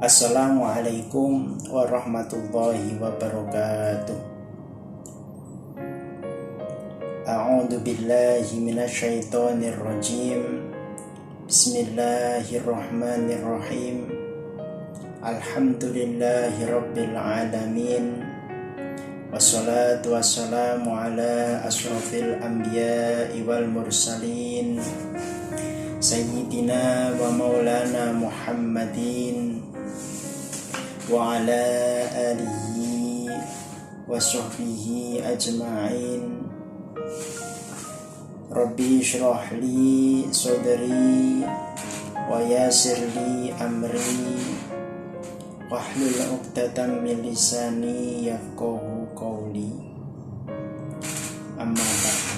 Assalamualaikum warahmatullahi wabarakatuh. A'udzu billahi minasyaitonir rajim. Bismillahirrahmanirrahim. Alhamdulillahi rabbil alamin. Wassalatu wassalamu ala asyrafil anbiya'i wal mursalin Sayyidina wa maulana Muhammadin wa ala alihi wa sahbihi ajma'in. Rabbi shrah li sadri wa yassir li amri wahlul 'uqdatam min lisani yafqahu qawli. Amma ba'du.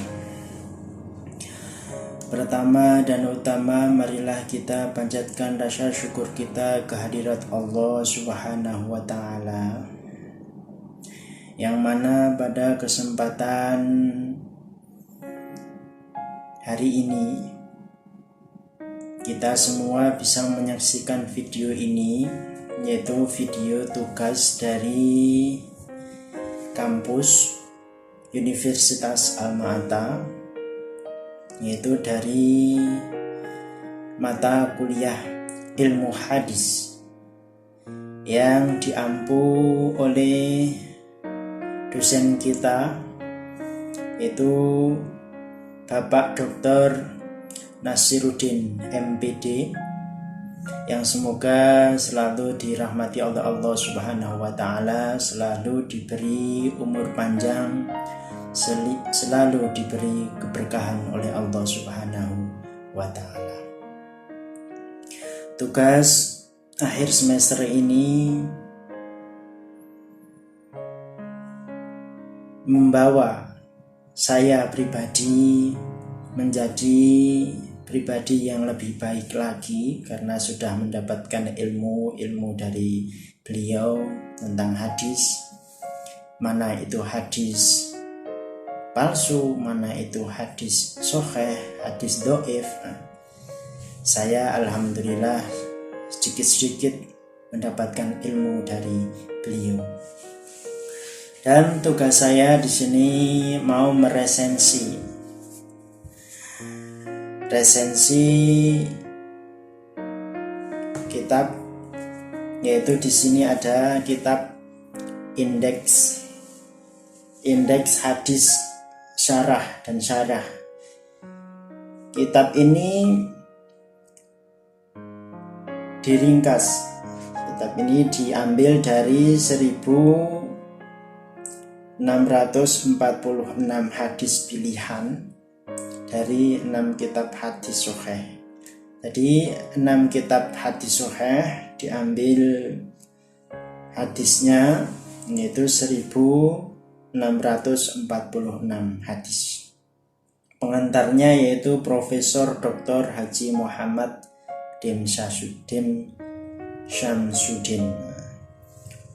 Pertama dan utama, marilah kita panjatkan rasa syukur kita kehadirat Allah Subhanahu wa Ta'ala, yang mana pada kesempatan hari ini kita semua bisa menyaksikan video ini, yaitu video tugas dari kampus Universitas Alma-Ata, yaitu dari mata kuliah ilmu hadis yang diampu oleh dosen kita, yaitu Bapak Dr. Nasiruddin MPD, yang semoga selalu dirahmati Allah Subhanahu wa Ta'ala, selalu diberi umur panjang, selalu diberi keberkahan oleh Allah Subhanahu wa Ta'ala. Tugas akhir semester ini membawa saya pribadi menjadi pribadi yang lebih baik lagi, karena sudah mendapatkan ilmu dari beliau tentang hadis, mana itu hadis palsu, mana itu hadis sahih, hadis dhaif. Saya alhamdulillah sedikit-sedikit mendapatkan ilmu dari beliau. Dan tugas saya di sini mau meresensi kitab, yaitu di sini ada kitab indeks hadis syarah dan syarah. Kitab ini diringkas. Kitab ini diambil dari 1646 hadis pilihan dari 6 kitab hadis sahih. Jadi 6 kitab hadis sahih diambil hadisnya, yaitu 1646 hadis. Pengantarnya yaitu Profesor Dr. Haji Muhammad Dim Syamsuddin.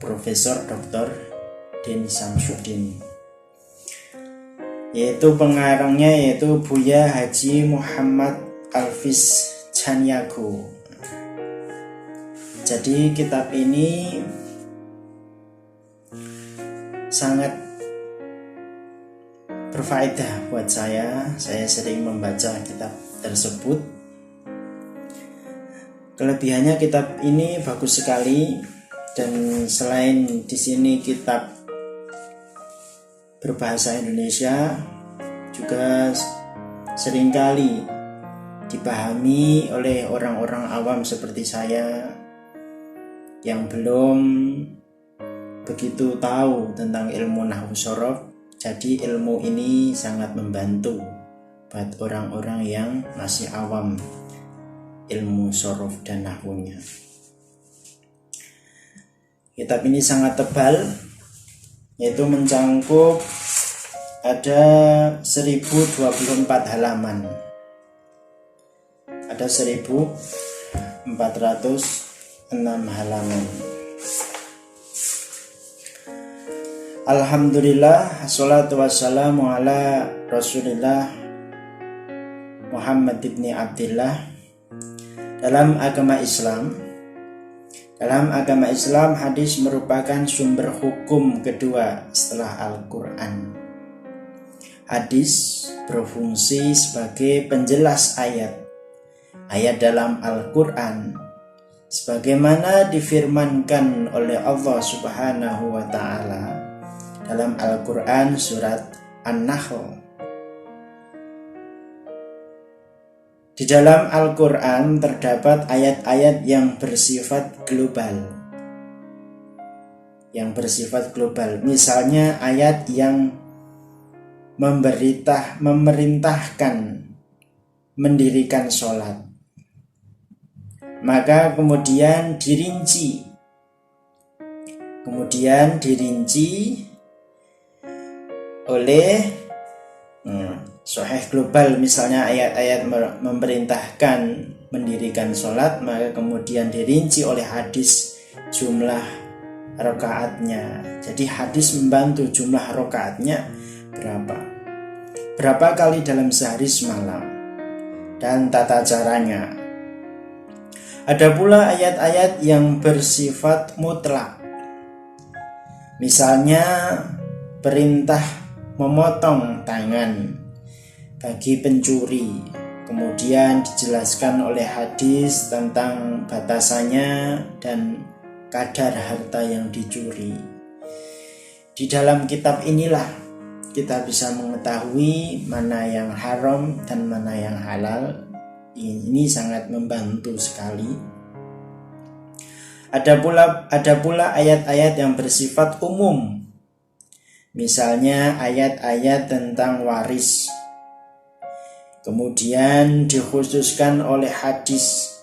Profesor Dr. Dim Syamsuddin. Yaitu pengarangnya yaitu Buya Haji Muhammad Alfiz Chaniago. Jadi kitab ini sangat berfaedah buat saya. Saya sering membaca kitab tersebut. Kelebihannya kitab ini bagus sekali, dan selain di sini kitab berbahasa Indonesia, juga seringkali dipahami oleh orang-orang awam seperti saya yang belum begitu tahu tentang ilmu nahwu shorof. Jadi ilmu ini sangat membantu buat orang-orang yang masih awam ilmu shorof dan nahwunya. Kitab ini sangat tebal, yaitu mencangkup ada 1024 halaman. Ada 1406 halaman. Alhamdulillah, assalatu wassalamu ala Rasulillah Muhammad ibn Abdillah. Dalam agama Islam, Dalam agama Islam, hadis merupakan sumber hukum kedua setelah Al-Quran. Hadis berfungsi sebagai penjelas ayat dalam Al-Quran, sebagaimana difirmankan oleh Allah Subhanahu wa Ta'ala dalam Al-Quran surat An-Nahl. Di dalam Al-Quran terdapat ayat-ayat yang bersifat global. Misalnya ayat yang memerintahkan mendirikan sholat. Maka kemudian dirinci oleh Sahih global, misalnya ayat-ayat memerintahkan mendirikan sholat, maka kemudian dirinci oleh hadis jumlah rakaatnya. Jadi hadis membantu jumlah rakaatnya berapa kali dalam sehari semalam, dan tata caranya. Ada pula ayat-ayat yang bersifat mutlak, misalnya perintah memotong tangan bagi pencuri, kemudian dijelaskan oleh hadis tentang batasannya dan kadar harta yang dicuri. Di dalam kitab inilah kita bisa mengetahui mana yang haram dan mana yang halal. Ini sangat membantu sekali. Ada pula ayat-ayat yang bersifat umum, misalnya ayat-ayat tentang waris, kemudian dikhususkan oleh hadis.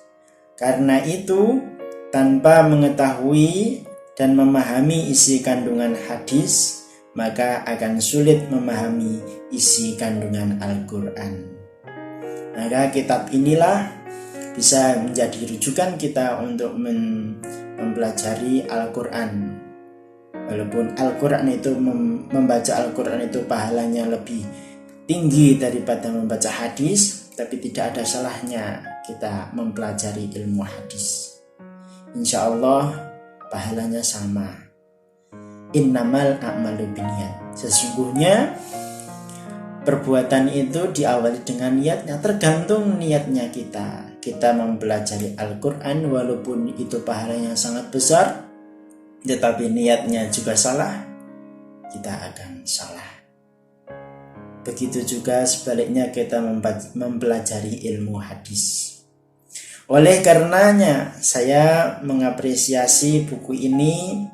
Karena itu, tanpa mengetahui dan memahami isi kandungan hadis, maka akan sulit memahami isi kandungan Al-Quran. Maka kitab inilah bisa menjadi rujukan kita untuk mempelajari Al-Quran. Walaupun Al-Quran itu membaca Al-Quran itu pahalanya lebih tinggi daripada membaca hadis, tapi tidak ada salahnya kita mempelajari ilmu hadis. Insya Allah pahalanya sama. Innamal a'malu binniyat. Sesungguhnya perbuatan itu diawali dengan niatnya, tergantung niatnya kita. Kita mempelajari Al-Quran walaupun itu pahalanya sangat besar, tetapi niatnya juga salah, kita akan salah. Begitu juga sebaliknya kita mempelajari ilmu hadis. Oleh karenanya saya mengapresiasi buku ini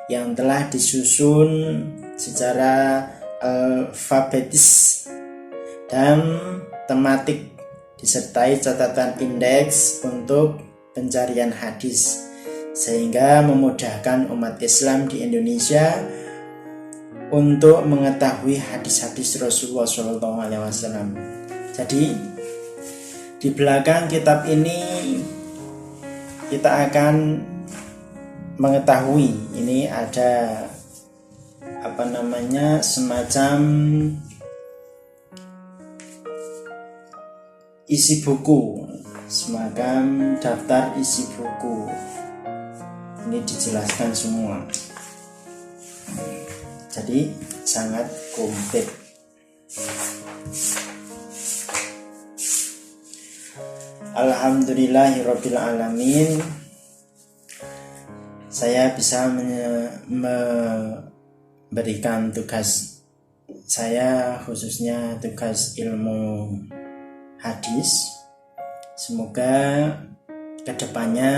yang telah disusun secara alfabetis dan tematik, disertai catatan indeks untuk pencarian hadis, sehingga memudahkan umat Islam di Indonesia untuk mengetahui hadis-hadis Rasulullah SAW. Jadi di belakang kitab ini kita akan mengetahui ini ada semacam isi buku, semacam daftar isi buku. Ini dijelaskan semua. Jadi sangat komplit. Alhamdulillahirabbil alamin. Saya bisa memberikan tugas saya, khususnya tugas ilmu hadis. Semoga kedepannya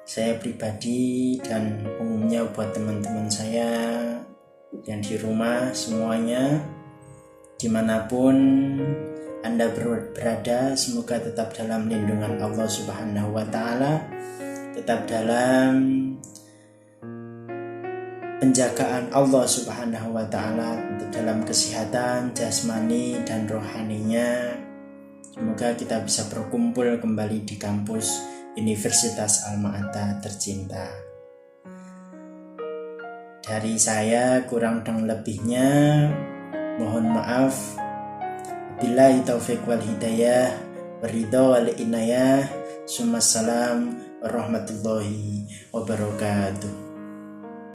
saya pribadi dan umumnya buat teman-teman saya yang di rumah semuanya, dimanapun Anda berada, semoga tetap dalam lindungan Allah Subhanahu wa Ta'ala, tetap dalam penjagaan Allah Subhanahu wa Ta'ala, dalam kesehatan jasmani dan rohaninya. Semoga kita bisa berkumpul kembali di kampus Universitas Alma-Ata tercinta. Dari saya kurang dan lebihnya mohon maaf. Billahi taufiq wal hidayah, waridho wal inayah. Summa salam. warahmatullahi wabarakatuh.